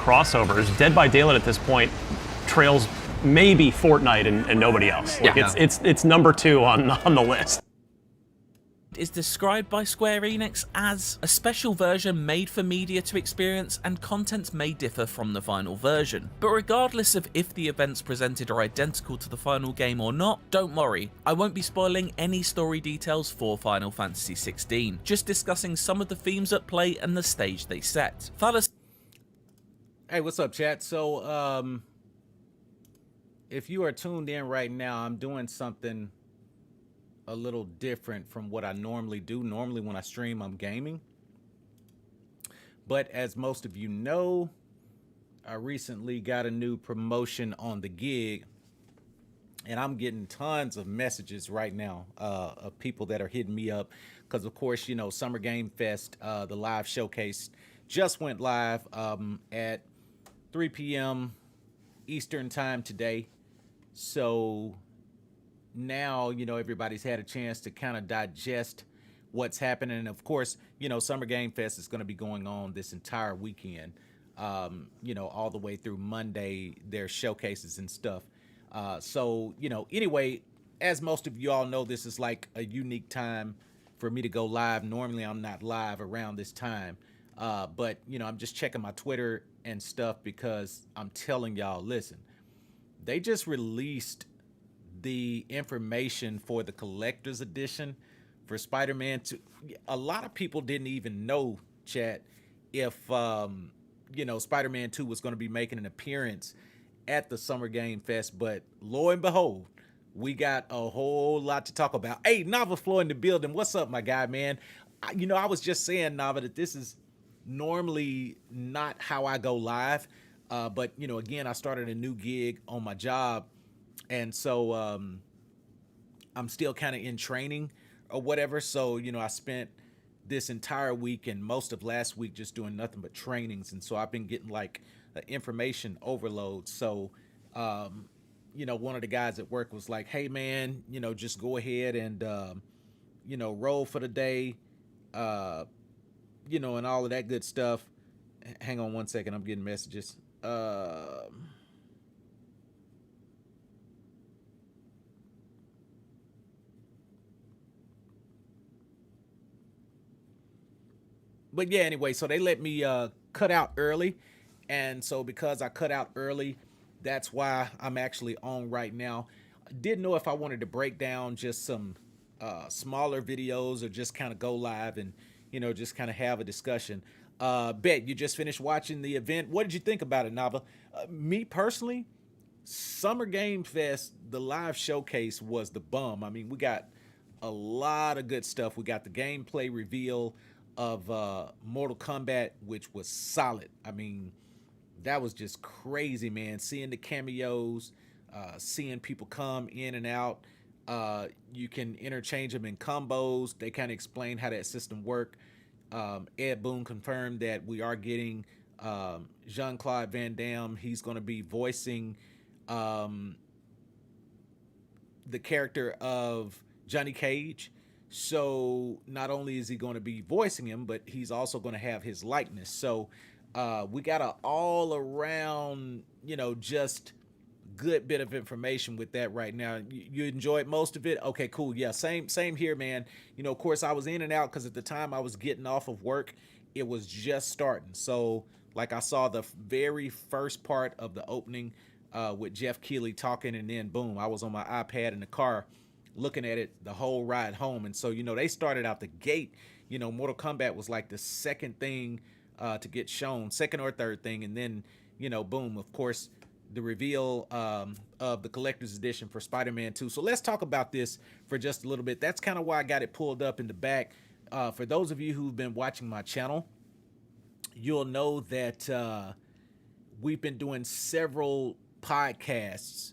crossovers, Dead by Daylight at this point trails maybe Fortnite and nobody else. Like, it's number 2 on the list. Is described by Square Enix as a special version made for media to experience, and content may differ from the final version. But regardless of if the events presented are identical to the final game or not, don't worry, I won't be spoiling any story details for Final Fantasy XVI, just discussing some of the themes at play and the stage they set. Fellas. Hey, what's up, chat? So, if you are tuned in right now, I'm doing something a little different from what I normally do. Normally when I stream, I'm gaming. But as most of you know, I recently got a new promotion on the gig, and I'm getting tons of messages right now of people that are hitting me up because, of course, you know, Summer Game Fest, the live showcase just went live at 3 p.m. Eastern time today. So now, you know, everybody's had a chance to kind of digest what's happening. And of course, you know, Summer Game Fest is going to be going on this entire weekend, you know, all the way through Monday, their showcases and stuff. So, you know, anyway, as most of you all know, this is like a unique time for me to go live. Normally I'm not live around this time, but, you know, I'm just checking my Twitter and stuff because I'm telling y'all, listen, they just released the information for the collector's edition for Spider-Man 2. A lot of people didn't even know, chat, if you know, Spider-Man 2 was going to be making an appearance at the Summer Game Fest, but lo and behold, we got a whole lot to talk about. Hey, Nava Floor in the building. What's up, my guy, man? You know, I was just saying, Nava, that this is normally not how I go live, but, you know, again, I started a new gig on my job, and so I'm still kind of in training or whatever. So, you know, I spent this entire week and most of last week just doing nothing but trainings. And so I've been getting like information overload. So, you know, one of the guys at work was like, hey, man, you know, just go ahead and, you know, roll for the day, you know, and all of that good stuff. Hang on one second. I'm getting messages. But yeah, anyway, so they let me cut out early. And so because I cut out early, that's why I'm actually on right now. I didn't know if I wanted to break down just some smaller videos or just kind of go live and, you know, just kind of have a discussion. Bet, you just finished watching the event. What did you think about it, Nava? Me personally, Summer Game Fest, the live showcase was the bomb. I mean, we got a lot of good stuff. We got the gameplay reveal of Mortal Kombat, which was solid. I mean, that was just crazy, man. Seeing the cameos, seeing people come in and out. You can interchange them in combos. They kind of explain how that system worked. Ed Boon confirmed that we are getting Jean-Claude Van Damme. He's going to be voicing the character of Johnny Cage. So not only is he going to be voicing him, but he's also going to have his likeness. So we got an all around, you know, just good bit of information with that right now. You enjoyed most of it? Okay, cool. Yeah, same here, man. You know, of course, I was in and out because at the time I was getting off of work. It was just starting. So like I saw the very first part of the opening with Jeff Keighley talking, and then boom, I was on my iPad in the car looking at it the whole ride home. And so, you know, they started out the gate, you know, Mortal Kombat was like the second thing to get shown, second or third thing. And then, you know, boom, of course, the reveal of the collector's edition for Spider-Man 2. So let's talk about this for just a little bit. That's kind of why I got it pulled up in the back. For those of you who've been watching my channel, you'll know that we've been doing several podcasts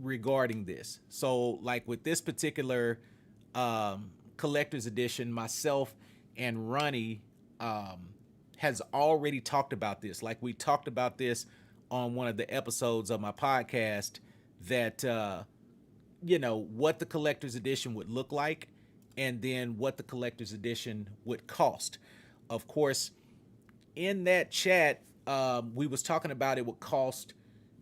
regarding this. So like with this particular collector's edition, myself and Ronnie has already talked about this. Like we talked about this on one of the episodes of my podcast, that you know, what the collector's edition would look like and then what the collector's edition would cost. Of course, in that chat, we was talking about it would cost,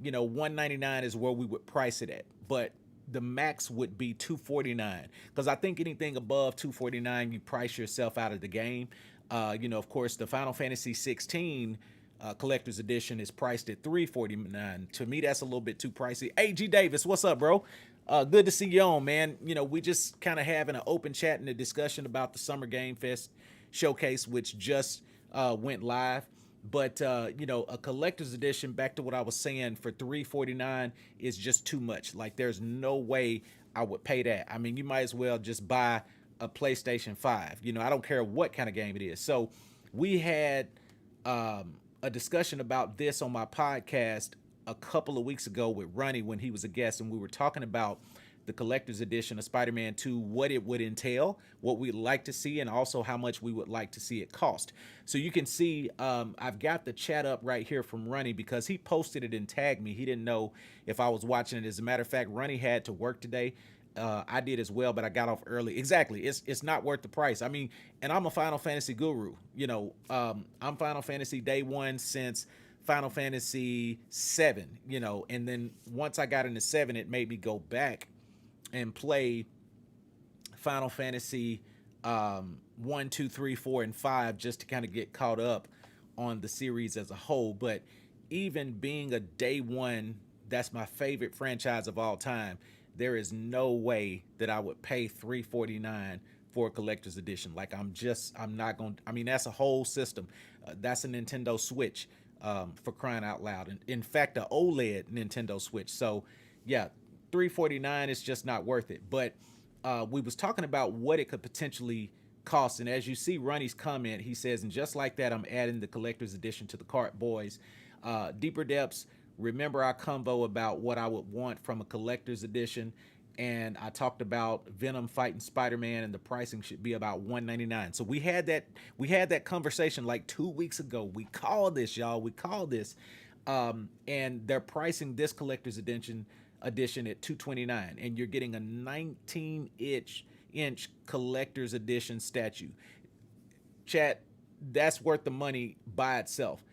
$199 is where we would price it at, but the max would be $249, because I think anything above $249, you price yourself out of the game. Of course, the Final Fantasy 16 collector's edition is priced at $349. To me, that's a little bit too pricey. Hey, G Davis, what's up, bro? Good to see you on, man. We just kind of having an open chat and a discussion about the Summer Game Fest showcase, which just went live. But a collector's edition, back to what I was saying, for $349 is just too much. Like, there's no way I would pay that. I mean, you might as well just buy a PlayStation 5. I don't care what kind of game it is. So we had a discussion about this on my podcast a couple of weeks ago with Ronnie when he was a guest, and we were talking about the collector's edition of Spider-Man 2, what it would entail, what we'd like to see, and also how much we would like to see it cost. So you can see I've got the chat up right here from Ronnie because he posted it and tagged me. He didn't know if I was watching it. As a matter of fact, Ronnie had to work today. I did as well, but I got off early. Exactly. It's not worth the price. I mean, and I'm a Final Fantasy guru. I'm Final Fantasy day one since Final Fantasy 7, and then once I got into 7, it made me go back and play Final Fantasy 1, 2, 3, 4, and 5 just to kind of get caught up on the series as a whole. But even being a day one, that's my favorite franchise of all time, there is no way that I would pay $349 for a collector's edition. Like, I'm not going to, I mean, that's a whole system. That's a Nintendo Switch, for crying out loud. And in fact, a OLED Nintendo Switch. So yeah, $349 is just not worth it. But we was talking about what it could potentially cost. And as you see Ronnie's comment, he says, and just like that, I'm adding the collector's edition to the cart, boys. Deeper Depths, remember our convo about what I would want from a collector's edition. And I talked about Venom fighting Spider-Man, and the pricing should be about $199. So we had that conversation like 2 weeks ago. We called this, y'all. We called this. And they're pricing this collector's edition at $229, and you're getting a 19-inch collector's edition statue. Chat, that's worth the money by itself.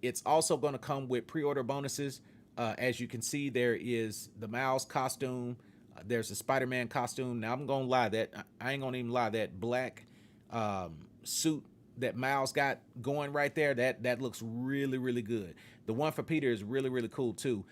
It's also going to come with pre-order bonuses. As you can see, there is the Miles costume. There's a Spider-Man costume. Now, I'm going to lie, that I ain't going to even lie, that black suit that Miles got going right there, that looks really, really good. The one for Peter is really, really cool too.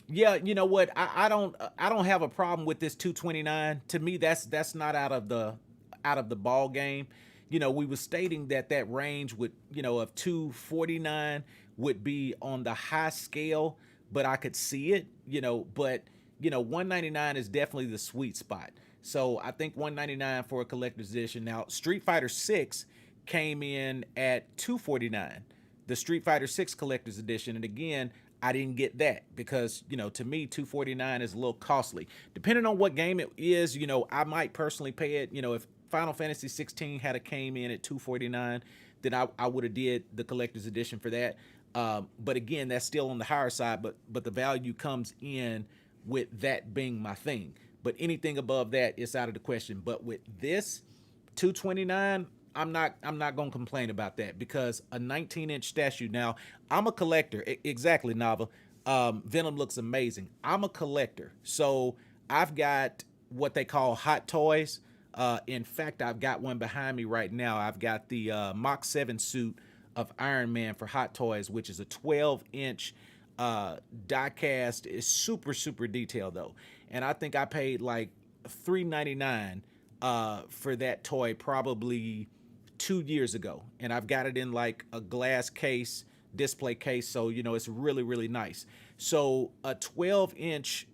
Yeah, you know what? I don't have a problem with this $229. To me, that's not out of the ball game. We were stating that range would, of $249 would be on the high scale, but I could see it, but $199 is definitely the sweet spot. So I think $199 for a collector's edition. Now, Street Fighter 6 came in at $249, the Street Fighter 6 collector's edition. And again, I didn't get that because, to me, $249 is a little costly. Depending on what game it is, I might personally pay it. If Final Fantasy 16 had came in at $249, then I would have did the collector's edition for that. But again, that's still on the higher side, but the value comes in with that being my thing. But anything above that is out of the question. But with this $229, I'm not gonna complain about that, because a 19-inch statue. Now, I'm a collector. Exactly, Nava. Venom looks amazing. I'm a collector, so I've got what they call hot toys. In fact, I've got one behind me right now. I've got the Mach 7 suit of Iron Man for Hot Toys, which is a 12-inch die cast. Is super, super detailed though, and I think I paid like $399 for that toy probably 2 years ago, and I've got it in like a glass case, display case, so it's really, really nice. So a 12-inch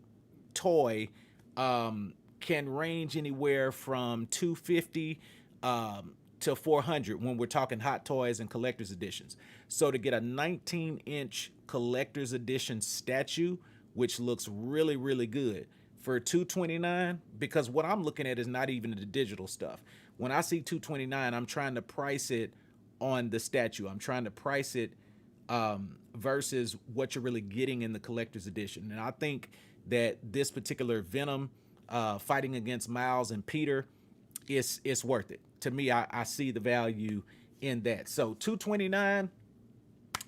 toy can range anywhere from $250 to $400 when we're talking hot toys and collector's editions. So to get a 19-inch collector's edition statue, which looks really, really good, for $229, because what I'm looking at is not even the digital stuff. When I see $229, I'm trying to price it on the statue. I'm trying to price it versus what you're really getting in the collector's edition. And I think that this particular Venom fighting against Miles and Peter it's worth it. To me, I see the value in that. So $229,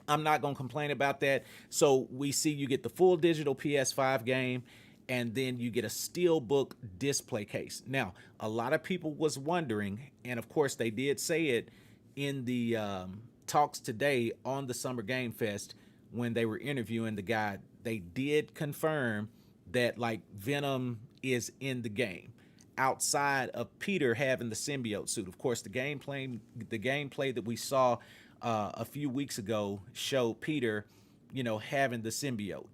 I'm not going to complain about that. So we see you get the full digital PS5 game, and then you get a steelbook display case. Now, a lot of people was wondering, and of course they did say it in the talks today on the Summer Game Fest when they were interviewing the guy. They did confirm that like Venom is in the game outside of Peter having the symbiote suit. Of course, the gameplay that we saw a few weeks ago showed Peter, having the symbiote.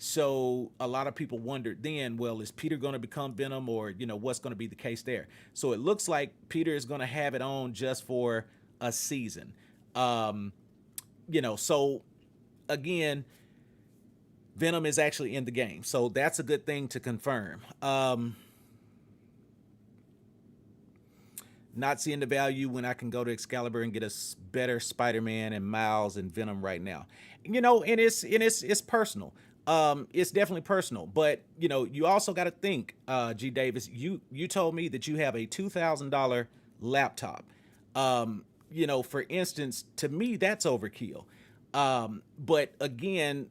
So a lot of people wondered then, well, is Peter going to become Venom, or what's going to be the case there? So it looks like Peter is going to have it on just for a season. So again, Venom is actually in the game, so that's a good thing to confirm. Not seeing the value when I can go to Excalibur and get a better Spider-Man and Miles and Venom right now. And it's personal. It's definitely personal, but you also got to think, G Davis, you told me that you have a $2,000 laptop. For instance, to me, that's overkill. But again,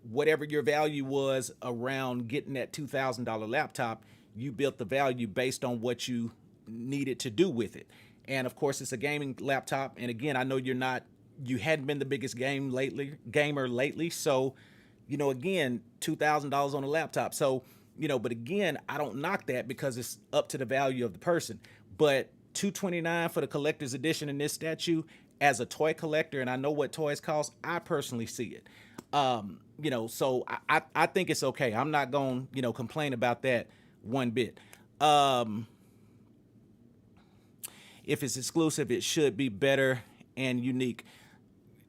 whatever your value was around getting that $2,000 laptop, you built the value based on what you needed to do with it. And of course, it's a gaming laptop. And again, I know you hadn't been the biggest gamer lately. So, again, $2,000 on a laptop. So, but again, I don't knock that because it's up to the value of the person. But $229 for the collector's edition in this statue, as a toy collector, and I know what toys cost, I personally see it. So I think it's okay. I'm not going to, complain about that one bit. If it's exclusive, it should be better and unique.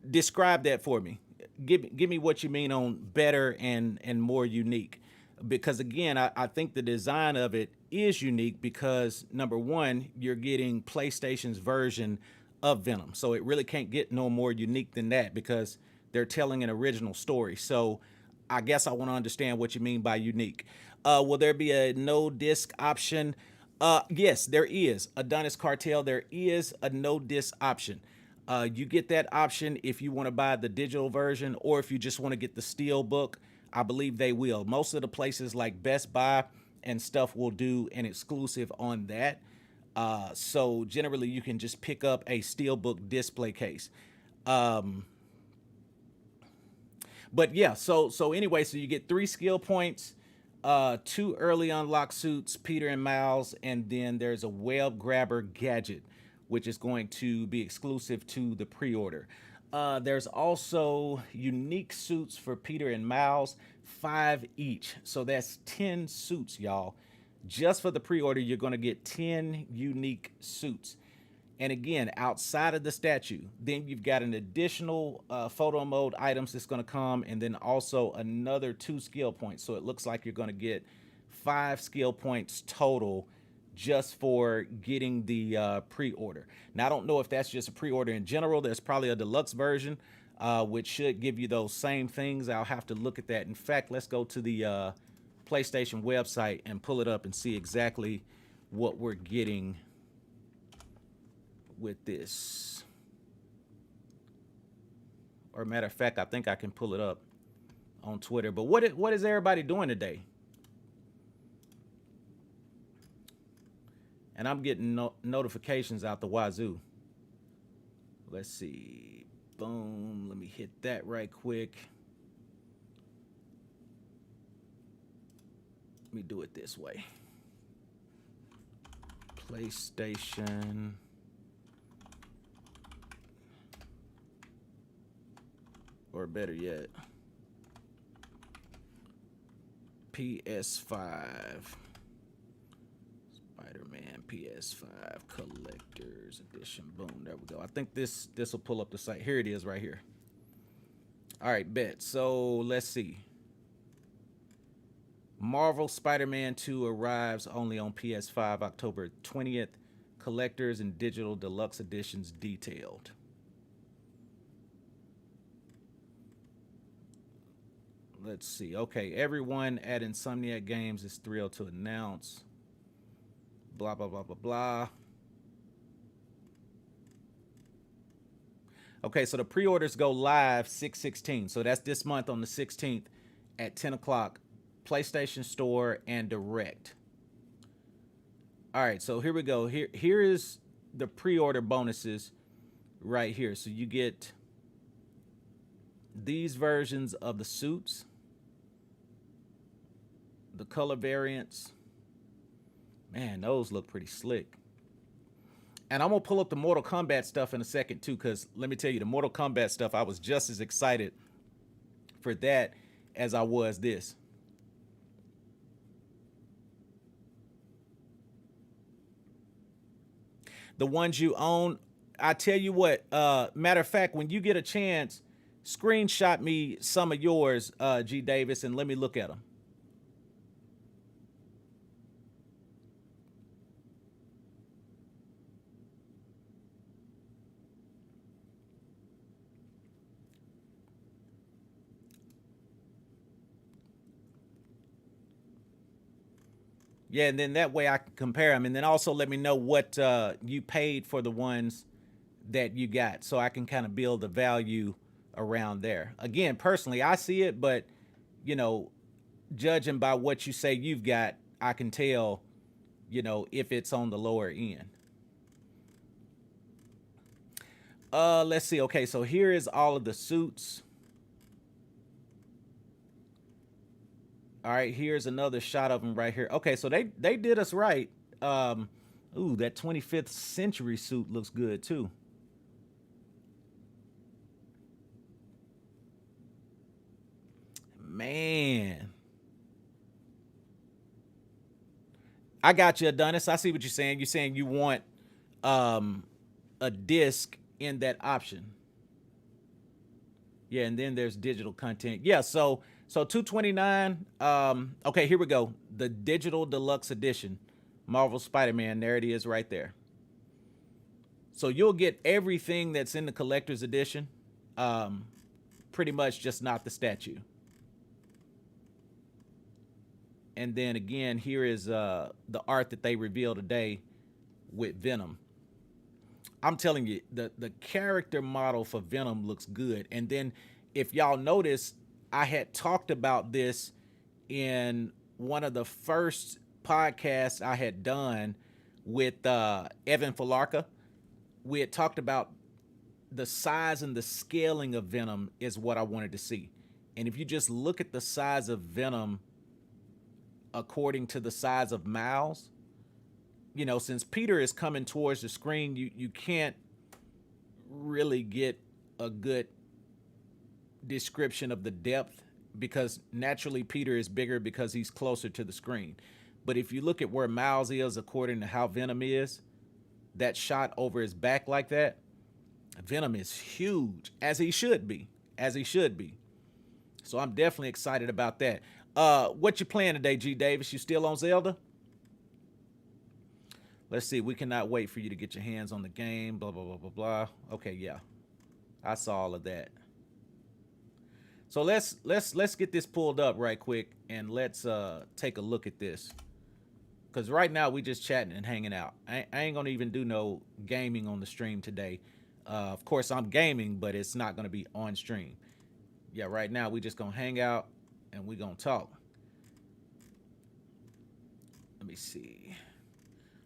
Describe that for me. Give me what you mean on better and more unique. Because again, I think the design of it is unique because number one, you're getting PlayStation's version of Venom. So it really can't get no more unique than that because they're telling an original story. So I guess I want to understand what you mean by unique. Will there be a no disc option? Yes, there is. Adonis Cartel, there is a no disc option. You get that option if you want to buy the digital version or if you just want to get the steel book. I believe they will. Most of the places like Best Buy and stuff will do an exclusive on that. So generally you can just pick up a steelbook display case. But yeah, so anyway, so you get 3 skill points, 2 early unlock suits, Peter and Miles, and then there's a web grabber gadget, which is going to be exclusive to the pre-order. There's also unique suits for Peter and Miles, 5 each. So that's 10 suits, y'all. Just for the pre-order, you're going to get 10 unique suits. And again, outside of the statue, then you've got an additional photo mode items that's going to come, and then also another 2 skill points. So it looks like you're going to get 5 skill points total just for getting the pre-order. Now, I don't know if that's just a pre-order in general. There's probably a deluxe version, which should give you those same things. I'll have to look at that. In fact, let's go to the PlayStation website and pull it up and see exactly what we're getting with this. Or matter of fact, I think I can pull it up on Twitter. But what is everybody doing today? And I'm getting notifications out the wazoo. Let's see. Boom. Let me hit that right quick. Let me do it this way. PlayStation. Or better yet, PS5. Spider-Man PS5 Collector's Edition. Boom, there we go. I think this will pull up the site. Here it is right here. All right, bet. So let's see. Marvel Spider-Man 2 arrives only on PS5 October 20th. Collectors and digital deluxe editions detailed. Let's see. Okay, everyone at Insomniac Games is thrilled to announce. blah, blah, blah, blah, blah. Okay, so the pre-orders go live 6/16. So that's this month on the 16th at 10 o'clock. PlayStation Store and Direct. All right, so here we go. Here is the pre-order bonuses right here. So you get these versions of the suits, the color variants. Man, those look pretty slick. And I'm going to pull up the Mortal Kombat stuff in a second, too, because let me tell you, the Mortal Kombat stuff, I was just as excited for that as I was this. The ones you own, I tell you what, matter of fact, when you get a chance, screenshot me some of yours, G. Davis, and let me look at them. Yeah, and then that way I can compare them. And then also let me know what you paid for the ones that you got, so I can kind of build the value around there. Again, personally, I see it, but, you know, judging by what you say you've got, I can tell, you know, if it's on the lower end. Let's see. Okay, so here is all of the suits. All right, here's another shot of them right here. Okay, so they did us right. Ooh, that 25th century suit looks good too. Man. I got you, Adonis. I see what you're saying. You're saying you want a disc in that option. Yeah, and then there's digital content. Yeah, so $229. Okay, here we go. The digital deluxe edition, Marvel Spider-Man. There it is, right there. So you'll get everything that's in the collector's edition. Pretty much, just not the statue. And then again, here is the art that they revealed today with Venom. I'm telling you, the character model for Venom looks good. And then if y'all notice, I had talked about this in one of the first podcasts I had done with Evan Falarka. We had talked about the size and the scaling of Venom is what I wanted to see. And if you just look at the size of Venom according to the size of Miles, you know, since Peter is coming towards the screen, you can't really get a good description of the depth, because naturally Peter is bigger because he's closer to the screen. But if you look at where Miles is according to how Venom is, that shot over his back like that, Venom is huge, as he should be, So I'm definitely excited about that. What you playing today, G. Davis? You still on Zelda? Let's see. We cannot wait for you to get your hands on the game. Blah, blah, blah, blah, blah. Okay, yeah. I saw all of that. So let's get this pulled up right quick, and let's take a look at this. Because right now we just chatting and hanging out. I ain't going to even do no gaming on the stream today. Of course, I'm gaming, but it's not going to be on stream. Yeah, right now we just going to hang out and we going to talk. Let me see.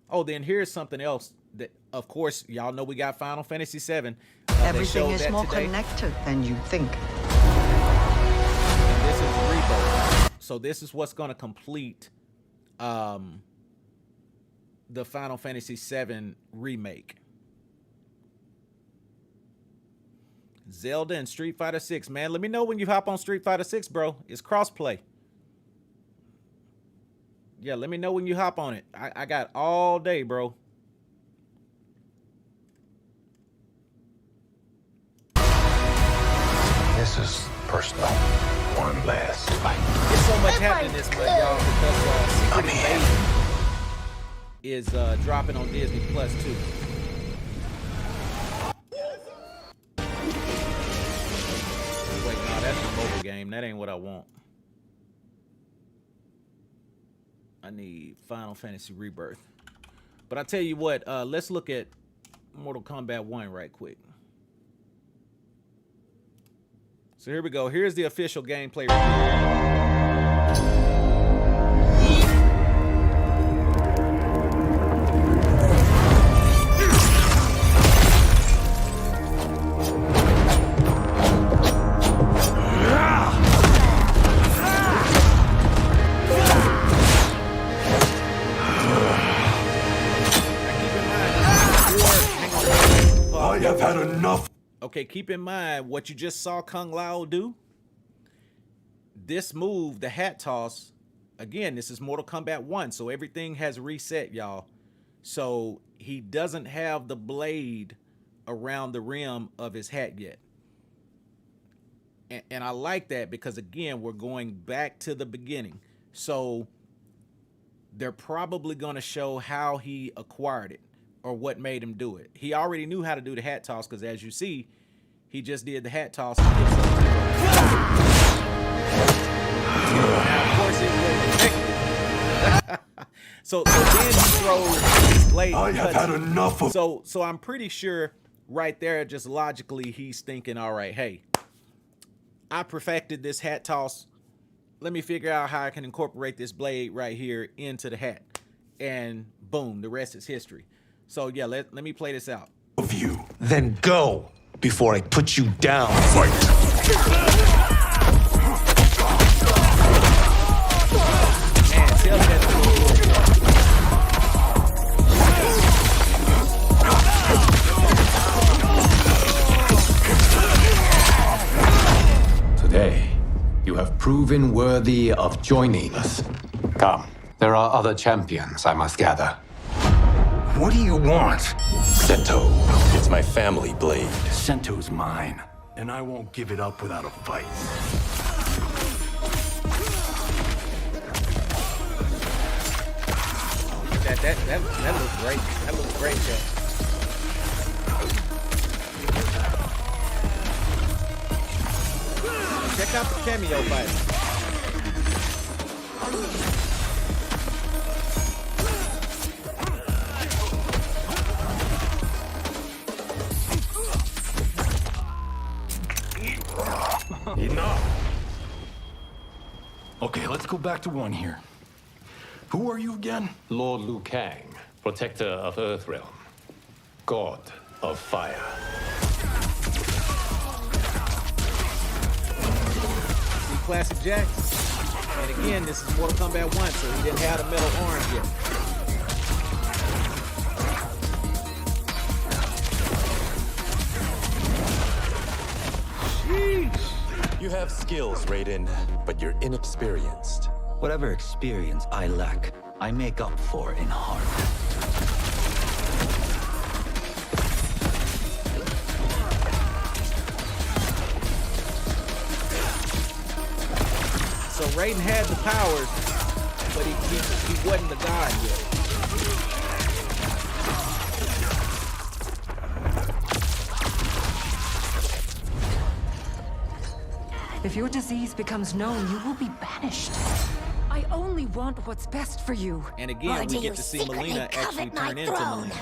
Oh, then here's something else that, of course, y'all know we got Final Fantasy VII. Everything is more connected than you think. And this is Rebirth. So this is what's going to complete the Final Fantasy VII remake. Zelda and Street Fighter 6, man. Let me know when you hop on Street Fighter 6, bro. It's crossplay. Yeah, let me know when you hop on it. I got all day, bro. This is personal. One last fight. There's so much happening this month, y'all, because Secret Invasion is dropping on Disney Plus too. Wait, no, that's the mobile game. That ain't what I want. I need Final Fantasy Rebirth. But I tell you what, let's look at Mortal Kombat 1 right quick. So here we go. Here's the official gameplay review. I have had enough. Okay, keep in mind what you just saw Kung Lao do. This move, the hat toss, again, this is Mortal Kombat 1, so everything has reset, y'all. So he doesn't have the blade around the rim of his hat yet. And I like that because, again, we're going back to the beginning. So they're probably going to show how he acquired it or what made him do it. He already knew how to do the hat toss because, as you see, he just did the hat toss. And now, of course, it was effective. so then he throws his blade. I have had enough of. So I'm pretty sure right there, just logically, he's thinking, all right, hey, I perfected this hat toss. Let me figure out how I can incorporate this blade right here into the hat. And boom, the rest is history. So yeah, let me play this out. Of you. Then go before I put you down. Fight. Man, tell me that's Today, you have proven worthy of joining us. Come, there are other champions I must gather. What do you want? Sento. It's my family blade. Sento's mine, and I won't give it up without a fight. That looks great. That looks great, Joe. Check out the cameo fight. Enough. Okay, let's go back to one here. Who are you again? Lord Liu Kang, protector of Earthrealm, god of fire. See Classic Jack? And again, this is Mortal Kombat 1, so he didn't have the metal arms yet. You have skills, Raiden, but you're inexperienced. Whatever experience I lack, I make up for in heart. So Raiden had the powers, but he wasn't the god yet. If your disease becomes known, you will be banished. I only want what's best for you. And again, we get to see Melina actually turn into Melina.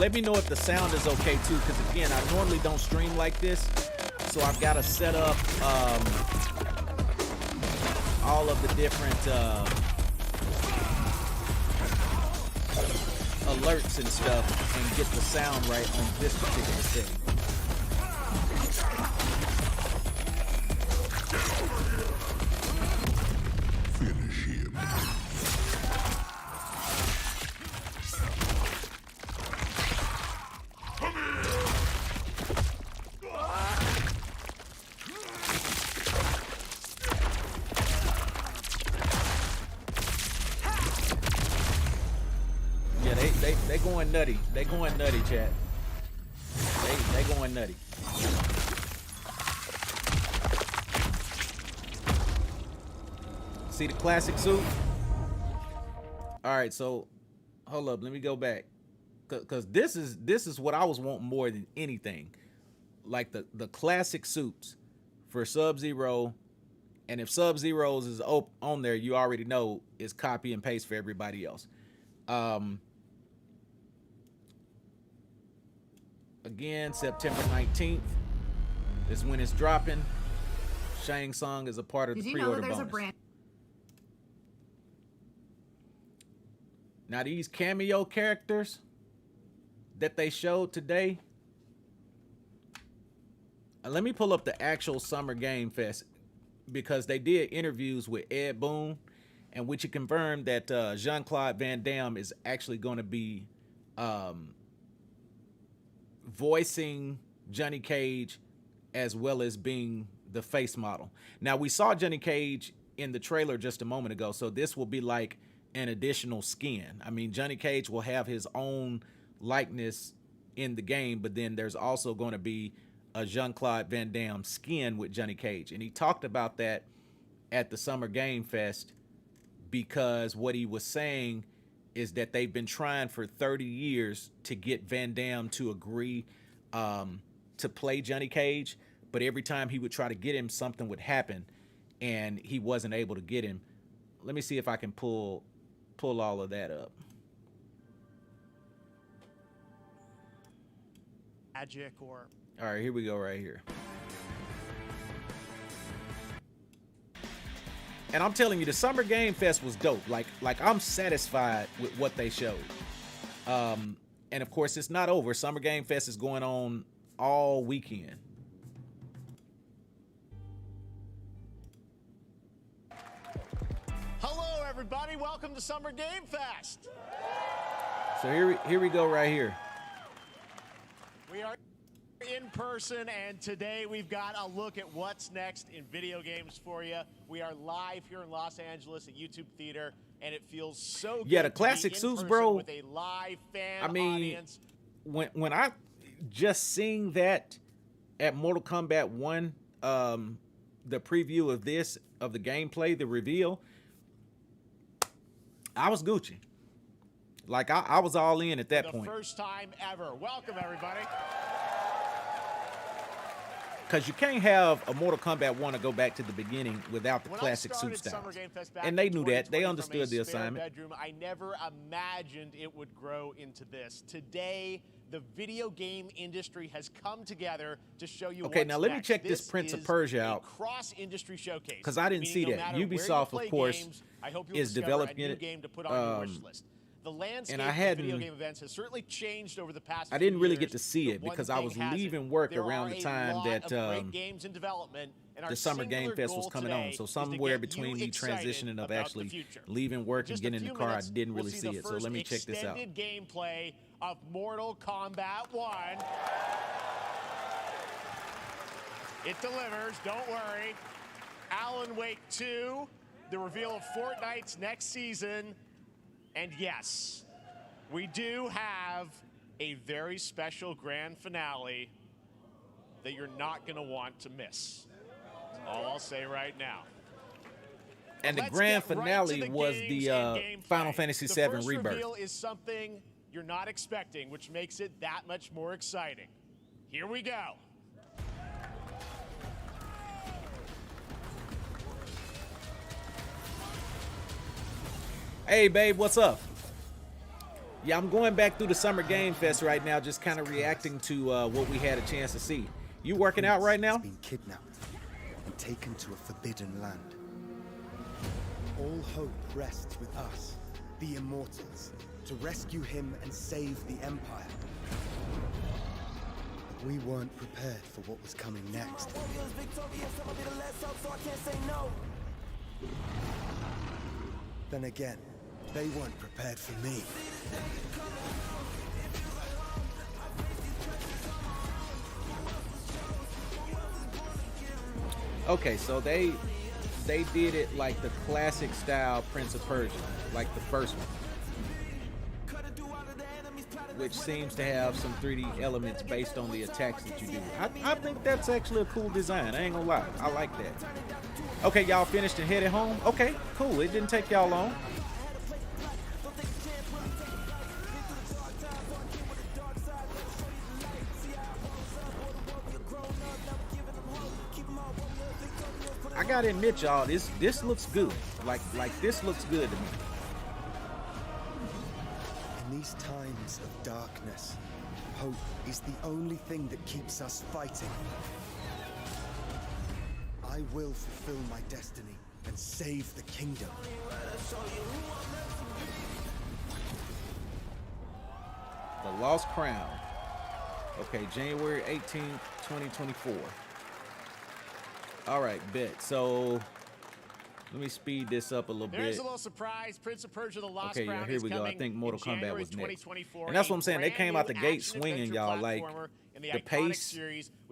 Let me know if the sound is okay too, because again, I normally don't stream like this, so I've got to set up all of the different alerts and stuff and get the sound right on this particular setting. Finish him. They going nutty. They going nutty, chat. They going nutty. See the classic suit? All right, so hold up, let me go back, because this is what I was wanting more than anything, like the classic suits for Sub-Zero, and if Sub-Zero's is on there, you already know it's copy and paste for everybody else. Again, September 19th is when it's dropping. Shang Tsung is a part of the pre-order bonus. Now these cameo characters that they showed today, let me pull up the actual Summer Game Fest, because they did interviews with Ed Boon, and which he confirmed that Jean-Claude Van Damme is actually going to be voicing Johnny Cage as well as being the face model. Now we saw Johnny Cage in the trailer just a moment ago, so this will be like an additional skin. I mean, Johnny Cage will have his own likeness in the game, but then there's also going to be a Jean-Claude Van Damme skin with Johnny Cage. And he talked about that at the Summer Game Fest, because what he was saying is that they've been trying for 30 years to get Van Damme to agree to play Johnny Cage, but every time he would try to get him, something would happen and he wasn't able to get him. Let me see if I can pull all of that up. Magic or... All right, here we go right here. And I'm telling you, the Summer Game Fest was dope. Like I'm satisfied with what they showed. And of course, it's not over. Summer Game Fest is going on all weekend. Hello, everybody. Welcome to Summer Game Fest. So here we go right here. We are in person, and today we've got a look at what's next in video games for you. We are live here in Los Angeles at YouTube Theater, and it feels so good. Yeah, the classic suits, bro. With a live fan audience. When I just seen that at Mortal Kombat 1, the preview of this, of the gameplay, the reveal, I was Gucci. Like I was all in at that point. The first time ever. Welcome, everybody. Because you can't have a Mortal Kombat 1 to go back to the beginning without the classic suit styles. And they knew that. They understood the assignment. I never imagined it would grow into this. Today, the video game industry has come together to show you what's Okay, now let me next. check this Prince of Persia out. Cross-industry showcase. Because I didn't see that. Ubisoft, of course, is developing it. Game to put on your wish list. The landscape of video game events has certainly changed over the past few I didn't really years. get to see it because I was leaving work around the time that the Summer Game Fest was coming on. So somewhere between me transitioning of actually leaving work and getting in the car, I didn't really see it. So let me check this out. Gameplay of Mortal Kombat 1. It delivers, don't worry. Alan Wake 2, the reveal of Fortnite's next season. And yes, we do have a very special grand finale that you're not going to want to miss. That's all I'll say right now. And the grand finale was the Final Fantasy VII Rebirth. The first reveal is something you're not expecting, which makes it that much more exciting. Here we go. Hey, babe, what's up? Yeah, I'm going back through the Summer Game Fest right now, just kind of reacting to what we had a chance to see. You working out right now? Been kidnapped and taken to a forbidden land. All hope rests with us, the Immortals, to rescue him and save the Empire. But we weren't prepared for what was coming next. Then again, they weren't prepared for me. Okay, so they did it like the classic style Prince of Persia, like the first one, which seems to have some 3D elements based on the attacks that you do. I think that's actually a cool design. I ain't gonna lie, I like that. Okay, y'all finished and headed home? Okay, cool, it didn't take y'all long. I gotta admit, y'all, this looks good. Like this looks good to me. In these times of darkness, hope is the only thing that keeps us fighting. I will fulfill my destiny and save the kingdom. The Lost Crown. Okay, January 18th, 2024. All right, bet. So let me speed this up a little bit. There's a little surprise. Prince of Persia: The Lost Okay, Crown yeah, here we go. I think Mortal Kombat was next. And that's what I'm saying. They came out the gate swinging, y'all. Like, the pace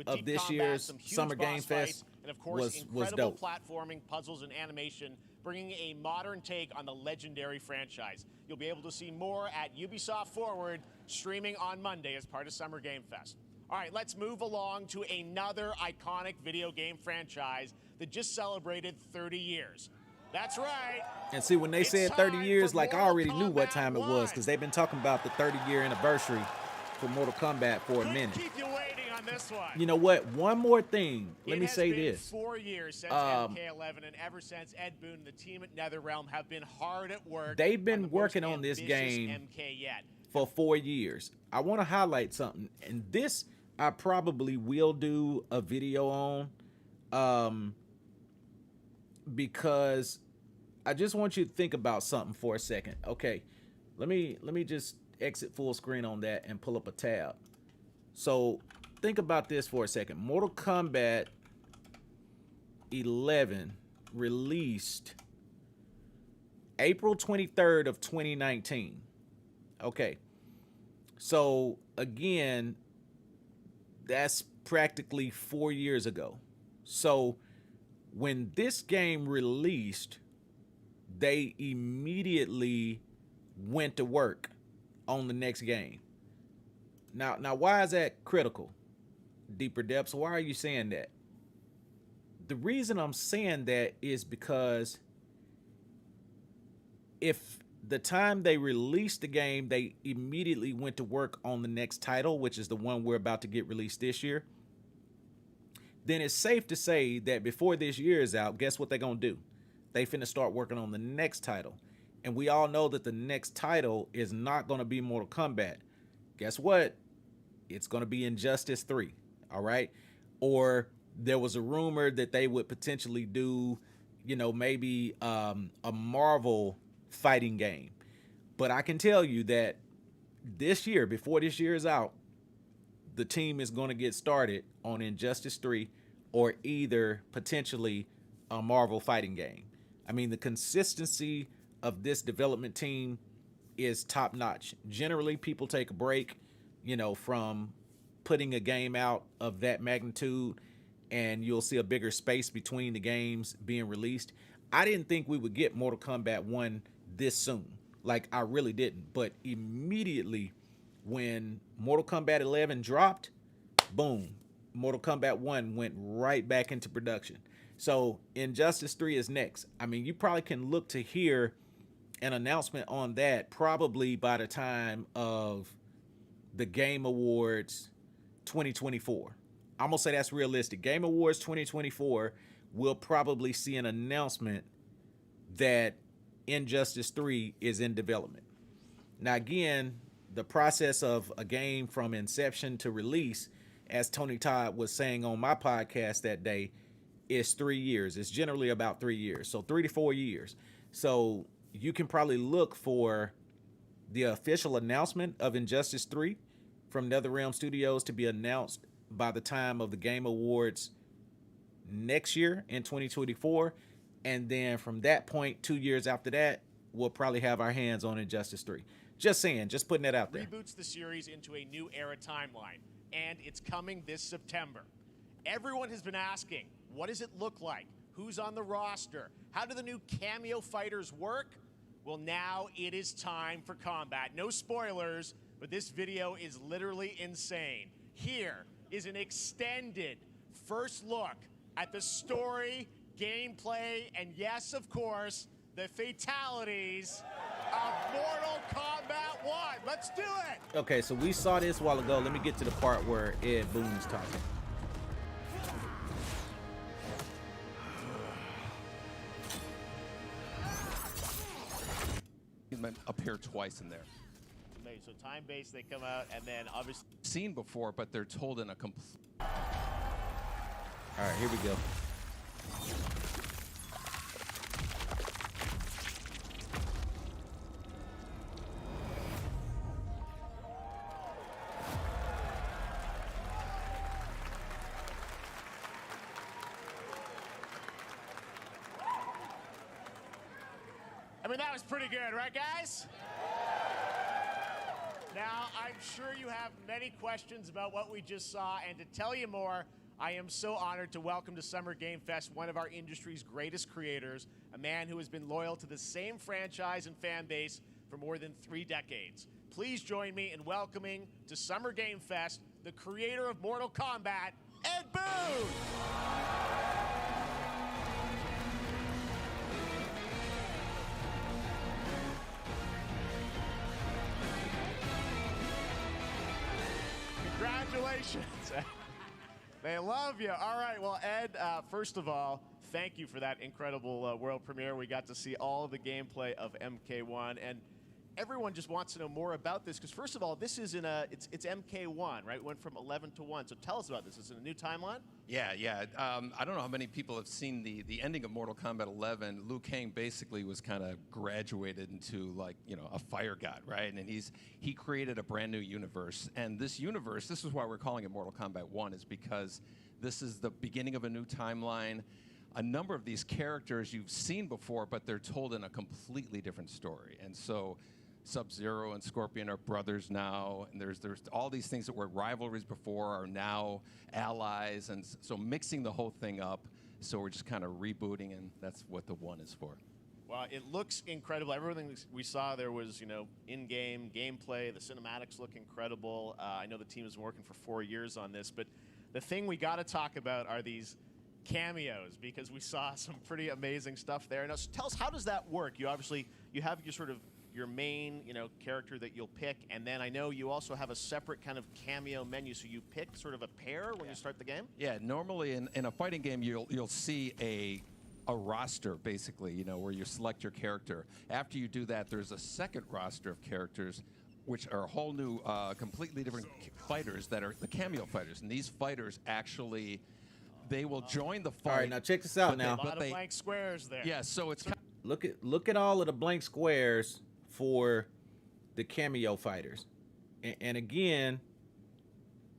of this year's Summer Game Fest and of course, was incredible dope. platforming, puzzles, and animation, bringing a modern take on the legendary franchise. You'll be able to see more at Ubisoft Forward, streaming on Monday as part of Summer Game Fest. All right, let's move along to another iconic video game franchise that just celebrated 30 years. That's right. And see, when they said 30 years, like, I already knew what time it was, because they've been talking about the 30-year anniversary for Mortal Kombat for a minute. Keep you waiting on this one. You know what? One more thing. Let me say this. 4 years since MK11, and ever since Ed Boon and the team at NetherRealm have been hard at work. They've been working on this game for 4 years. I want to highlight something, and this I probably will do a video on, because I just want you to think about something for a second. Okay, let me just exit full screen on that and pull up a tab. So think about this for a second. Mortal Kombat 11 released April 23rd of 2019. Okay, so again, that's practically 4 years ago. So when this game released, they immediately went to work on the next game. Now why is that critical? Deeper Depths, why are you saying that? The reason I'm saying that is because if the time they released the game, they immediately went to work on the next title, which is the one we're about to get released this year, then it's safe to say that before this year is out, guess what they're going to do? They finna start working on the next title. And we all know that the next title is not going to be Mortal Kombat. Guess what? It's going to be Injustice 3, all right? Or there was a rumor that they would potentially do, you know, maybe a Marvel fighting game. But I can tell you that this year, before this year is out, the team is going to get started on Injustice 3 or either potentially a Marvel fighting game. I mean, the consistency of this development team is top notch. Generally, people take a break, you know, from putting a game out of that magnitude, and you'll see a bigger space between the games being released. I didn't think we would get Mortal Kombat 1 this soon. Like, I really didn't. But immediately when Mortal Kombat 11 dropped, boom, Mortal Kombat 1 went right back into production. So Injustice 3 is next. I mean, you probably can look to hear an announcement on that probably by the time of the Game Awards 2024. I'm gonna say that's realistic. Game Awards 2024, we'll probably see an announcement that Injustice 3 is in development. Now, again, the process of a game from inception to release, as Tony Todd was saying on my podcast that day, is 3 years. It's generally about 3 years. So 3 to 4 years. So you can probably look for the official announcement of Injustice 3 from NetherRealm Studios to be announced by the time of the Game Awards next year in 2024. And then from that point, 2 years after that, we'll probably have our hands on Injustice 3. Just saying, just putting that out there. Reboots the series into a new era timeline, and it's coming this September. Everyone has been asking, what does it look like? Who's on the roster? How do the new cameo fighters work? Well, now it is time for KOMBAT. No spoilers, but this video is literally insane. Here is an extended first look at the story, gameplay, and yes, of course, the fatalities of Mortal Kombat 1. Let's do it! Okay, so we saw this a while ago. Let me get to the part where Ed Boon's talking. them appear twice in there. So time-based, they come out, and then obviously Seen before, but they're told in a complete. All right, here we go. I mean, that was pretty good, right, guys? Now, I'm sure you have many questions about what we just saw, and to tell you more, I am so honored to welcome to Summer Game Fest one of our industry's greatest creators, a man who has been loyal to the same franchise and fan base for more than 3 decades. Please join me in welcoming to Summer Game Fest the creator of Mortal Kombat, Ed Boon! Congratulations. They love you. All right, well, Ed, first of all, thank you for that incredible world premiere. We got to see all of the gameplay of MK1, and everyone just wants to know more about this, because first of all, this is it's MK1, right? It went from 11 to 1, so tell us about this. Is it a new timeline? Yeah. I don't know how many people have seen the ending of Mortal Kombat 11. Liu Kang basically was kind of graduated into, like, you know, a fire god, right? And he created a brand new universe. And this universe, this is why we're calling it Mortal Kombat 1, is because this is the beginning of a new timeline. A number of these characters you've seen before, but they're told in a completely different story. And so Sub-Zero and Scorpion are brothers now, and there's all these things that were rivalries before are now allies, and so mixing the whole thing up. So we're just kind of rebooting, and that's what the 1 is for. Well, it looks incredible. Everything we saw there was, you know, in-game gameplay. The cinematics look incredible. I know the team has been working for 4 years on this, but the thing we got to talk about are these cameos, because we saw some pretty amazing stuff there. Now, tell us, how does that work? You have your main, you know, character that you'll pick, and then I know you also have a separate kind of cameo menu, so you pick sort of a pair when you start the game? Yeah, normally in a fighting game, you'll see a roster, basically, you know, where you select your character. After you do that, there's a second roster of characters, which are a whole new, completely different fighters that are the cameo fighters, and these fighters actually, they will join the fight. All right, now check this out now. A lot of blank squares there. Yeah, so it's look at all of the blank squares for the cameo fighters, and again,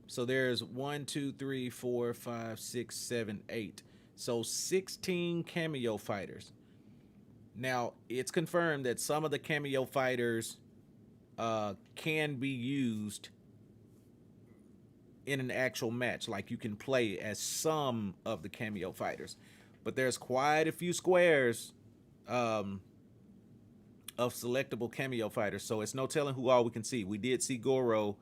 so there's 1, 2, 3, 4, 5, 6, 7, 8, so 16 cameo fighters. Now it's confirmed that some of the cameo fighters can be used in an actual match, like you can play as some of the cameo fighters, but there's quite a few squares of selectable cameo fighters, so it's no telling who all we can see. We did see Goro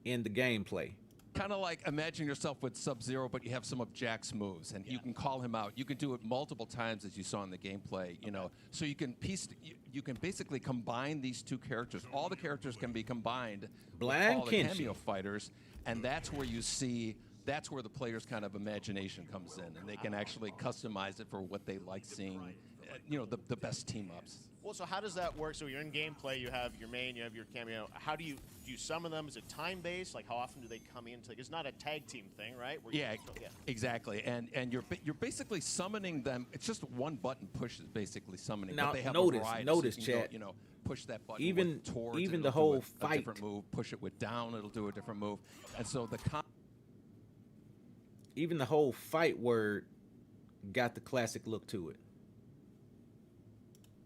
in the gameplay. Kind of like imagine yourself with Sub-Zero, but you have some of Jack's moves, and you can call him out. You can do it multiple times, as you saw in the gameplay. You know, so you can basically combine these two characters. All the characters can be combined with all the cameo fighters, and that's where you see. That's where the player's kind of imagination comes in, and they can actually customize it for what they like seeing. You know, the best team ups. Well, so how does that work? So you're in gameplay, you have your main, you have your cameo. How do you summon them? Is it time-based? Like, how often do they come in? It's not a tag team thing, right? Yeah, exactly. And you're basically summoning them. It's just one button push is basically summoning. Now, but they have notice, so chat. Go, you know, push that button. Even towards even it, the whole a fight. different move. Push it with down, it'll do a different move. And so even the whole fight word got the classic look to it.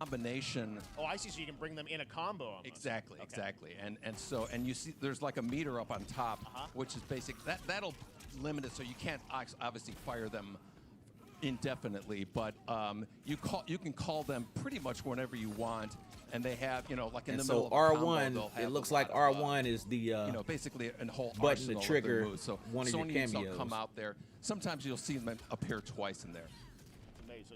Combination. Oh, I see. So you can bring them in a combo almost. Exactly, exactly. And you see there's like a meter up on top, which is basic. That'll limit it, so you can't obviously fire them indefinitely, but you can call them pretty much whenever you want, and they have, you know, like in the middle of R1, it looks like R1 is the you know, basically a whole button to trigger moves. So one of your cameos. Come out there. Sometimes you'll see them appear twice in there.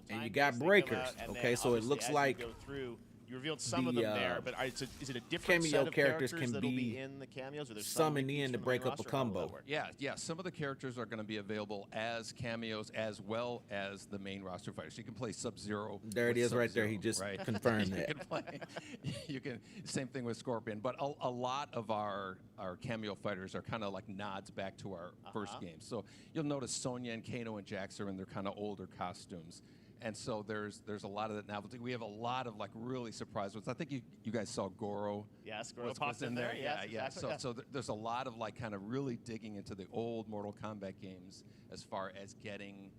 And you got breakers. Okay, so it looks like go through, You revealed some of them there, but is it a different cameo set of characters characters can that'll be be in the cameos? Or there's summoned in to break up a combo. Yeah. Some of the characters are going to be available as cameos as well as the main roster fighters. So you can play Sub-Zero. There it is right there. He just confirmed that. You can, same thing with Scorpion. But a lot of our cameo fighters are kind of like nods back to our first game. So you'll notice Sonya and Kano and Jax are in their kind of older costumes. And so there's a lot of that novelty. We have a lot of like really surprise ones. I think you guys saw Goro. Yes, Goro popped in there. Yeah, yes, yeah. exactly. So there's a lot of like kind of really digging into the old Mortal Kombat games as far as getting,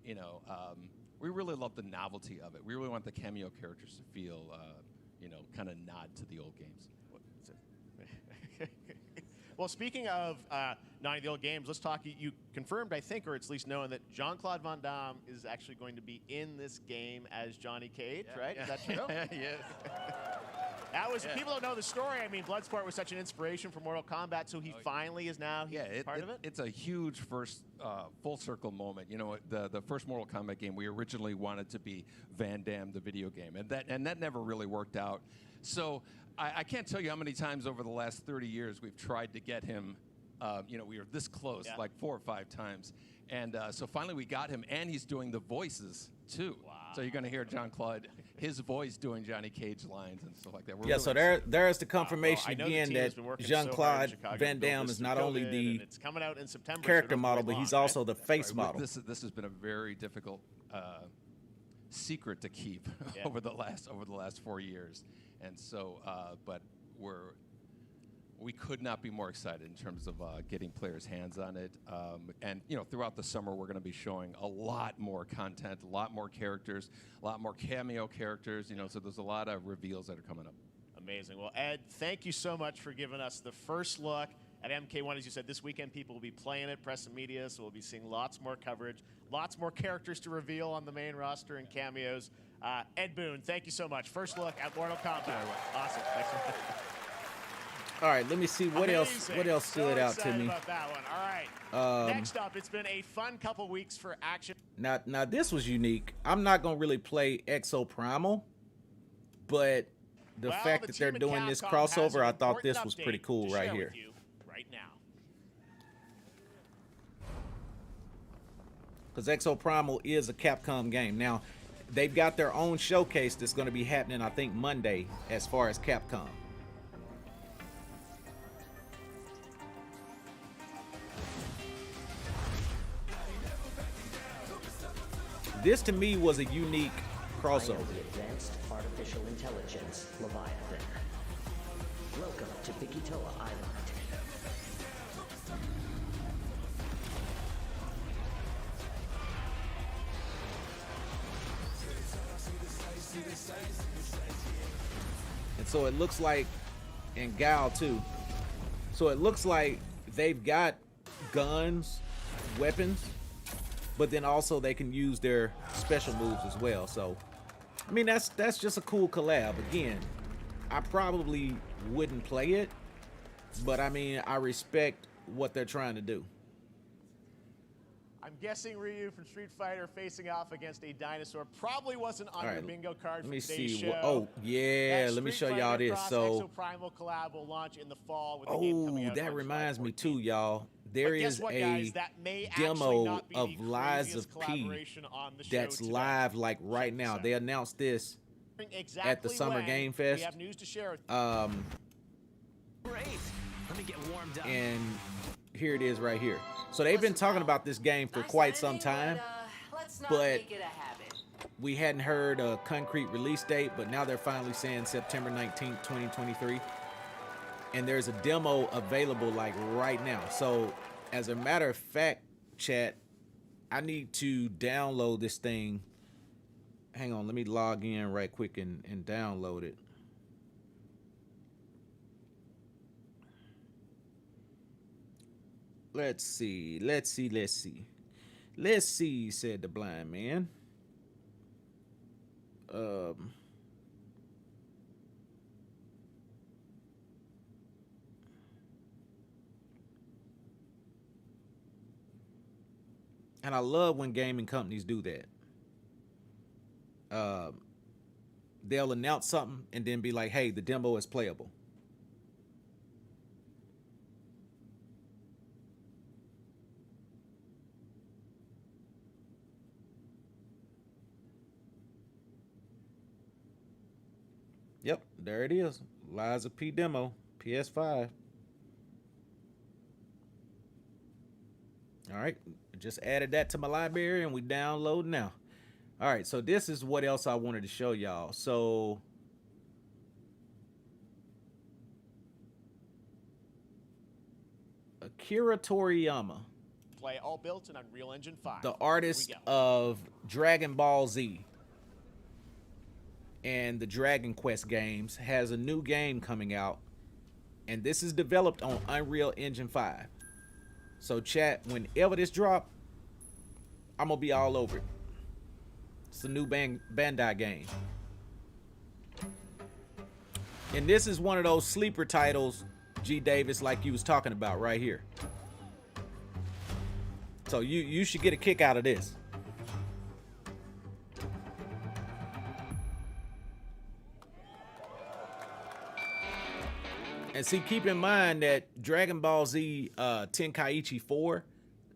we really love the novelty of it. We really want the cameo characters to feel, kind of nod to the old games. Well, speaking of nodding the old games, let's talk. You confirmed, I think, or it's at least known, that Jean-Claude Van Damme is actually going to be in this game as Johnny Cage, right? Is that true? Yes. That was, people don't know the story. I mean, Bloodsport was such an inspiration for Mortal Kombat, so he finally is now part of it? It's a huge first full circle moment. The first Mortal Kombat game, we originally wanted to be Van Damme, the video game, and that never really worked out. So I can't tell you how many times over the last 30 years we've tried to get him. We were this close, like 4 or 5 times. And so finally we got him, and he's doing the voices, too. Wow. So you're going to hear Jean-Claude, his voice doing Johnny Cage lines and stuff like that. We're so there's the confirmation again that Jean-Claude Van Damme is not only the character model, but he's also the face model. This has been a very difficult secret to keep over the last 4 years. And so, but we could not be more excited in terms of getting players' hands on it. And throughout the summer, we're going to be showing a lot more content, a lot more characters, a lot more cameo characters. So there's a lot of reveals that are coming up. Amazing. Well, Ed, thank you so much for giving us the first look at MK1. As you said, this weekend people will be playing it, press and media, so we'll be seeing lots more coverage, lots more characters to reveal on the main roster and cameos. Ed Boon, thank you so much. First look at Mortal Kombat. Awesome. Thanks so much. All right, let me see what else stood out to me. About that one. All right. Next up, it's been a fun couple weeks for action. Now this was unique. I'm not gonna really play Exo Primal, but the fact that they're doing this crossover, I thought this was pretty cool right here. Right now. Because Exo Primal is a Capcom game. Now, they've got their own showcase that's going to be happening, I think, Monday, as far as Capcom. This, to me, was a unique crossover. I am the Advanced Artificial Intelligence Leviathan. Welcome to Bikitoa Island. And so it looks like, and Gal too, so it looks like they've got guns, weapons, but then also they can use their special moves as well. So I mean, that's just a cool collab. Again, I probably wouldn't play it, but I mean, I respect what they're trying to do. I'm guessing Ryu from Street Fighter facing off against a dinosaur probably wasn't on your bingo card for today's show. Oh yeah, let me show y'all this. So, Exo Primal collab will launch in the fall with the game coming out that reminds me too, y'all. There is a demo of Lies of P that's live like right now. They announced this at the Summer Game Fest. We have news to share. Great. Let me get warmed up. And here it is right here. So they've been talking about this game for quite some time, but we hadn't heard a concrete release date, but now they're finally saying September 19th, 2023. And there's a demo available like right now. So as a matter of fact, chat, I need to download this thing. Hang on, let me log in right quick and download it. Let's see, said the blind man. And I love when gaming companies do that. they'll announce something and then be like, hey, the demo is playable. Yep, there it is. Liza P demo, PS5. All right, just added that to my library and we download now. All right, so this is what else I wanted to show y'all. So Akira Toriyama, Play all built in Unreal Engine 5. the artist of Dragon Ball Z and the Dragon Quest games, has a new game coming out, and this is developed on Unreal Engine 5. So chat, whenever this drop, I'm gonna be all over it. It's a new Bandai game, and this is one of those sleeper titles, G Davis, like you was talking about right here. So you should get a kick out of this. And see, keep in mind that Dragon Ball Z Tenkaichi 4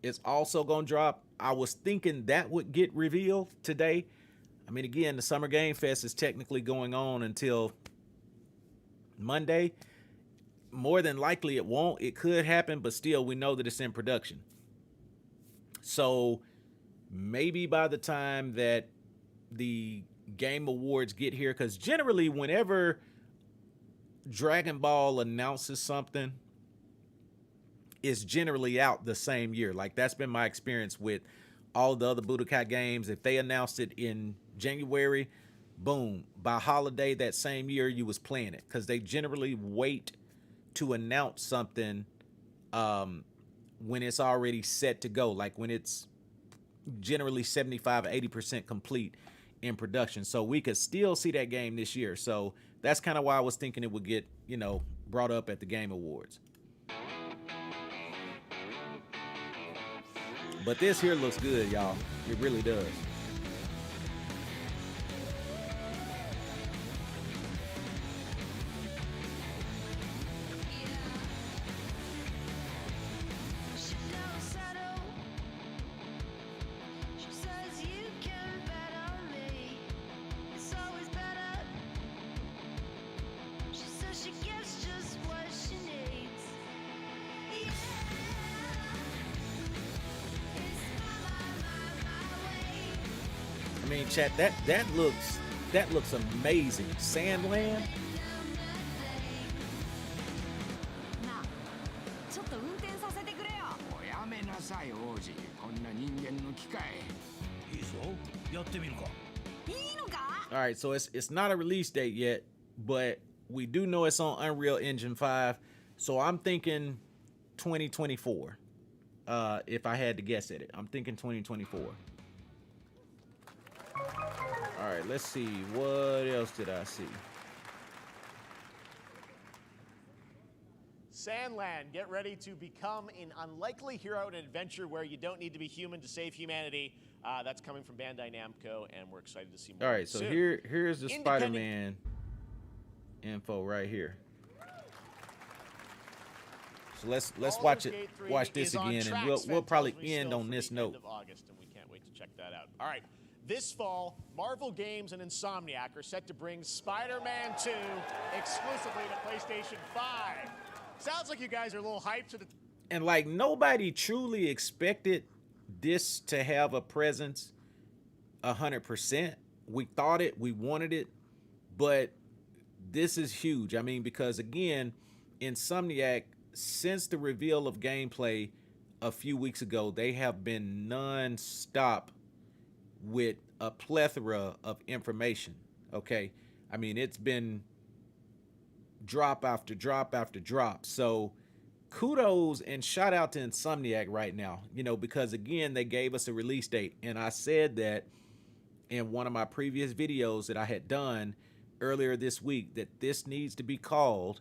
is also going to drop. I was thinking that would get revealed today. I mean, again, the Summer Game Fest is technically going on until Monday. More than likely it won't. It could happen, but still, we know that it's in production. So maybe by the time that the Game Awards get here, because generally whenever Dragon Ball announces something, it's generally out the same year. Like, that's been my experience with all the other Budokai games. If they announced it in January, boom, by holiday that same year you was playing it, because they generally wait to announce something when it's already set to go, like when it's generally 75-80% complete in production. So we could still see that game this year. So that's kind of why I was thinking it would get, you know, brought up at the Game Awards. But this here looks good, y'all. It really does. I mean, chat, that looks amazing. Sandland. All right, so it's not a release date yet, but we do know it's on Unreal Engine 5. So I'm thinking 2024. If I had to guess at it, I'm thinking 2024. All right, let's see. What else did I see? Sandland, get ready to become an unlikely hero in an adventure where you don't need to be human to save humanity. That's coming from Bandai Namco, and we're excited to see more. All right, so here's the Spider-Man info right here. So let's watch this again, and we'll probably end on this note. Of August, and we can't wait to check that out. All right. This fall, Marvel Games and Insomniac are set to bring Spider-Man 2 exclusively to PlayStation 5. Sounds like you guys are a little hyped to the... And like, nobody truly expected this to have a presence 100%. We thought it, we wanted it, but this is huge. I mean, because again, Insomniac, since the reveal of gameplay a few weeks ago, they have been non-stop with a plethora of information. Okay, I mean, it's been drop after drop after drop. So kudos and shout out to Insomniac right now, you know, because again, they gave us a release date, and I said that in one of my previous videos that I had done earlier this week, that this needs to be called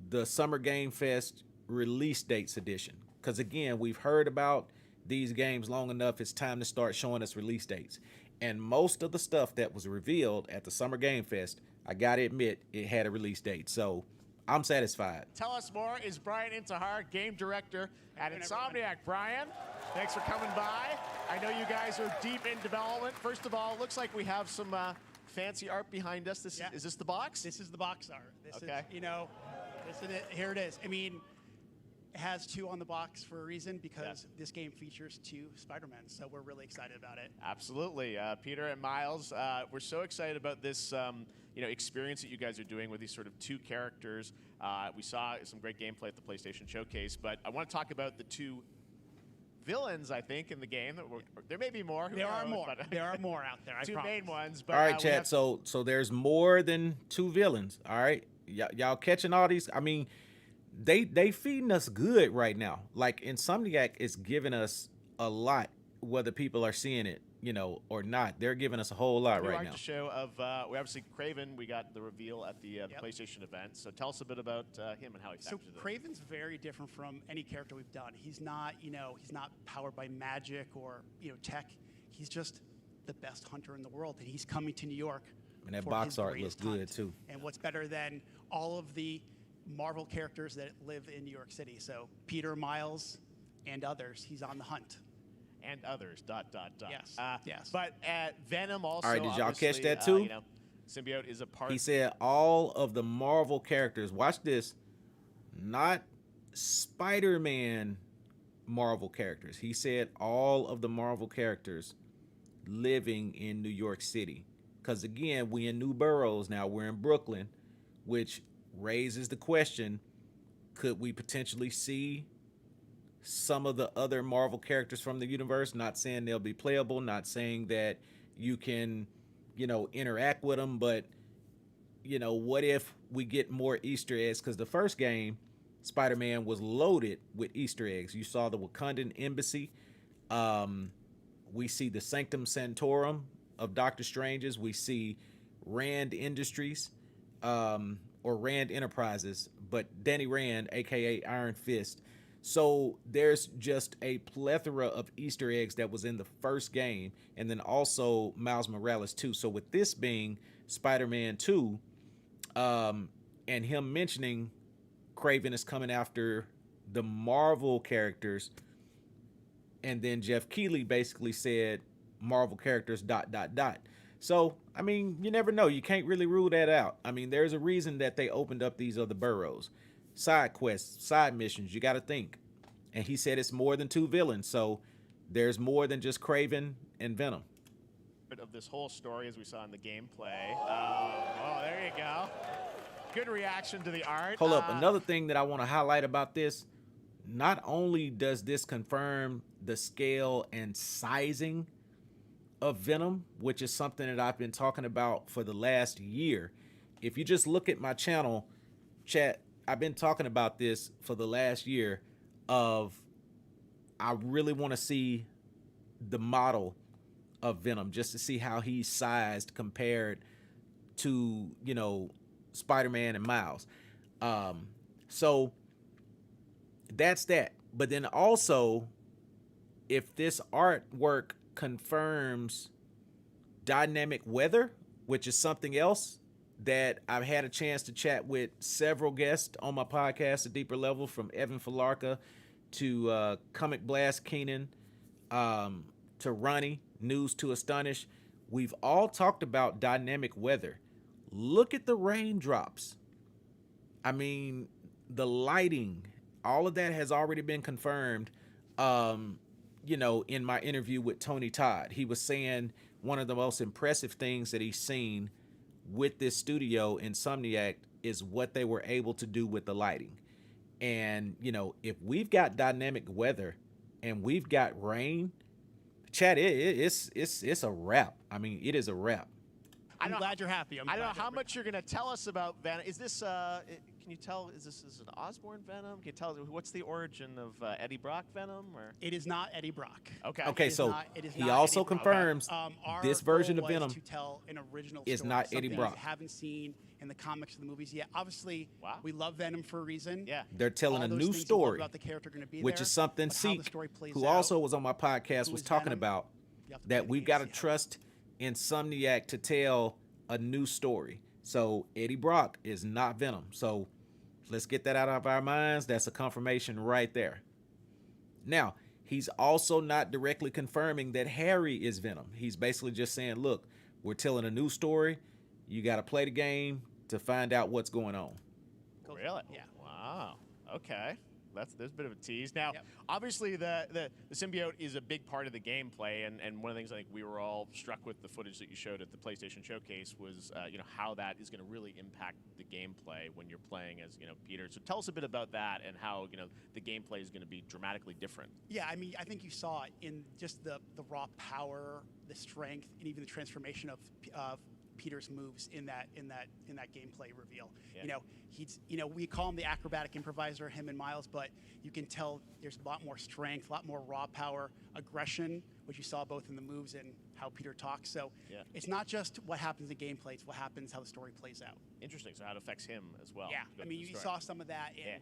the Summer Game Fest Release Dates Edition, because again, we've heard about these games long enough, it's time to start showing us release dates. And most of the stuff that was revealed at the Summer Game Fest, I gotta admit, it had a release date. So I'm satisfied. Tell us more is Brian Intihar, game director at Insomniac. Brian, thanks for coming by. I know you guys are deep in development. First of all, it looks like we have some fancy art behind us. Is this the box? This is the box art. This okay. is, this is it. Here it is. I mean, it has 2 on the box for a reason, because this game features 2 Spider-Men, so we're really excited about it. Absolutely. Peter and Miles, we're so excited about this experience that you guys are doing with these sort of 2 characters. We saw some great gameplay at the PlayStation Showcase, but I want to talk about the 2 villains, I think, in the game. There may be more. There are more. There are more out there, I 2 promise. main ones. But, all right, chat. So there's more than 2 villains. All right, y'all catching all these? I mean, they feeding us good right now. Like, Insomniac is giving us a lot, whether people are seeing it, or not. They're giving us a whole lot right now. To show of we obviously Kraven. We got the reveal at the PlayStation event. So tell us a bit about him and how he factors in. Kraven's very different from any character we've done. He's not, he's not powered by magic or tech. He's just the best hunter in the world, and he's coming to New York. And that box art looks good too. And what's better than all of the Marvel characters that live in New York City? So Peter, Miles, and others. He's on the hunt. And others. ... Yes. Yes. But Venom also. All right, did y'all catch that too? Symbiote is a part. He said all of the Marvel characters. Watch this. Not Spider-Man Marvel characters. He said all of the Marvel characters living in New York City. Because again, we in new boroughs now. We're in Brooklyn, which raises the question, could we potentially see some of the other Marvel characters from the universe? Not saying they'll be playable, not saying that you can, interact with them, but, what if we get more Easter eggs? Because the first game, Spider-Man was loaded with Easter eggs. You saw the Wakandan embassy. We see the Sanctum Sanctorum of Doctor Strange's. We see Rand Industries, or Rand Enterprises, but Danny Rand, aka Iron Fist. So there's just a plethora of Easter eggs that was in the first game, and then also Miles Morales 2. So with this being Spider-Man 2, and him mentioning Kraven is coming after the Marvel characters, and then Jeff Keighley basically said Marvel characters ... So, I mean, you never know. You can't really rule that out. I mean, there's a reason that they opened up these other boroughs. Side quests, side missions, you got to think. And he said it's more than 2 villains, so there's more than just Kraven and Venom. Of this whole story, as we saw in the gameplay. Oh, there you go. Good reaction to the art. Hold up. Another thing that I want to highlight about this, not only does this confirm the scale and sizing of Venom, which is something that I've been talking about for the last year. If you just look at my channel, chat, I've been talking about this for the last year of I really want to see the model of Venom just to see how he's sized compared to, Spider-Man and Miles. So that's that. But then also, if this artwork confirms dynamic weather, which is something else that I've had a chance to chat with several guests on my podcast, A Deeper Level, from Evan Falarka to Comic Blast Keenan, to Ronnie, News to Astonish. We've all talked about dynamic weather. Look at the raindrops. I mean, the lighting, all of that has already been confirmed. In my interview with Tony Todd, he was saying one of the most impressive things that he's seen with this studio, Insomniac, is what they were able to do with the lighting. And, if we've got dynamic weather and we've got rain, chat, it's a wrap. I mean, it is a wrap. I'm glad you're happy. I don't know how much you're going to tell us about Venom. Is this, can Can you tell, is this an Osborn Venom? Can you tell, what's the origin of Eddie Brock Venom? Or It is not Eddie Brock. Okay. Okay, so he not also Eddie Brock. confirms Our this version goal of was Venom to tell an original is story, not Eddie something Brock. you haven't seen in the comics or the movies yet. Obviously, we love Venom for a reason. Yeah. They're telling All a those new things you love story, about the character are going to be which there, is something but how the Seek, story plays who out, also was on my podcast, who was is talking Venom, about, you have to play that the we've game got to to see how trust Insomniac to tell a new story. So Eddie Brock is not Venom. So let's get that out of our minds. That's a confirmation right there. Now, he's also not directly confirming that Harry is Venom. He's basically just saying, look, we're telling a new story. You got to play the game to find out what's going on. Really? Yeah. Wow. Okay. There's a bit of a tease. Now, obviously, the symbiote is a big part of the gameplay, and one of the things I think we were all struck with the footage that you showed at the PlayStation Showcase was, how that is going to really impact the gameplay when you're playing as, Peter. So tell us a bit about that and how, the gameplay is going to be dramatically different. Yeah, I mean, I think you saw it in just the raw power, the strength, and even the transformation of Peter's moves in that gameplay reveal. Yeah. We call him the acrobatic improviser, him and Miles, but you can tell there's a lot more strength, a lot more raw power, aggression, which you saw both in the moves and how Peter talks. So it's not just what happens in gameplay, it's what happens, how the story plays out. Interesting. So how it affects him as well. Yeah, I mean, you saw some of that, and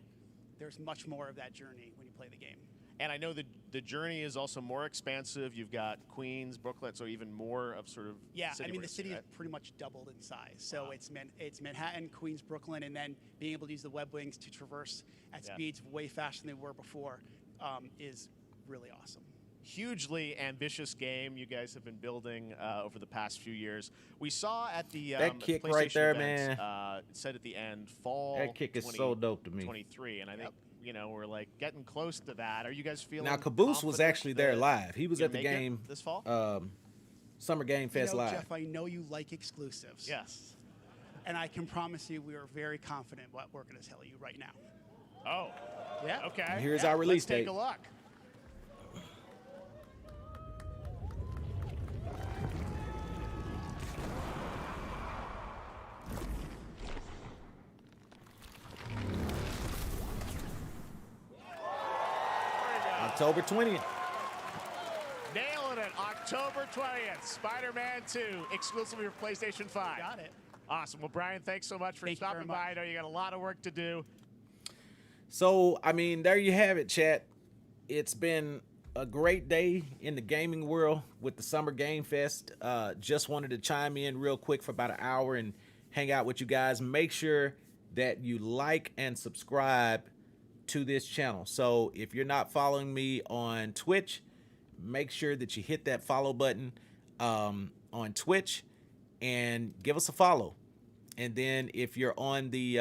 there's much more of that journey when you play the game. And I know the journey is also more expansive. You've got Queens, Brooklyn, so even more of sort of the city is pretty much doubled in size. So it's Manhattan, Queens, Brooklyn, and then being able to use the web wings to traverse at speeds way faster than they were before is really awesome. Hugely ambitious game you guys have been building over the past few years. We saw at the that kick PlayStation right there, event, man. it said at the end, fall. That kick is so dope to me. 23, and I think we're like getting close to that. Are you guys feeling? Now Caboose was actually there live. He was at the make it game this fall. Summer Game Fest live. Jeff, I know you like exclusives. Yes. And I can promise you, we are very confident what we're going to tell you right now. Oh. Yeah. Okay. Here's our release Let's take date. a look. October 20th. Nailing it. October 20th. Spider-Man 2, exclusively for PlayStation 5. Got it. Awesome. Well, Brian, thanks so much for stopping by. I know you got a lot of work to do. So, I mean, there you have it, chat. It's been a great day in the gaming world with the Summer Game Fest. Just wanted to chime in real quick for about an hour and hang out with you guys. Make sure that you like and subscribe to this channel. So if you're not following me on Twitch, make sure that you hit that follow button on Twitch and give us a follow. And then if you're on the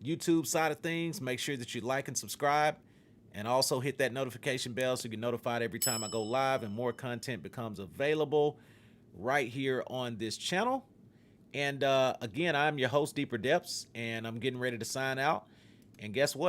YouTube side of things, make sure that you like and subscribe, and also hit that notification bell so you get notified every time I go live and more content becomes available right here on this channel. And again, I'm your host, Deeper Depths, and I'm getting ready to sign out. And guess what?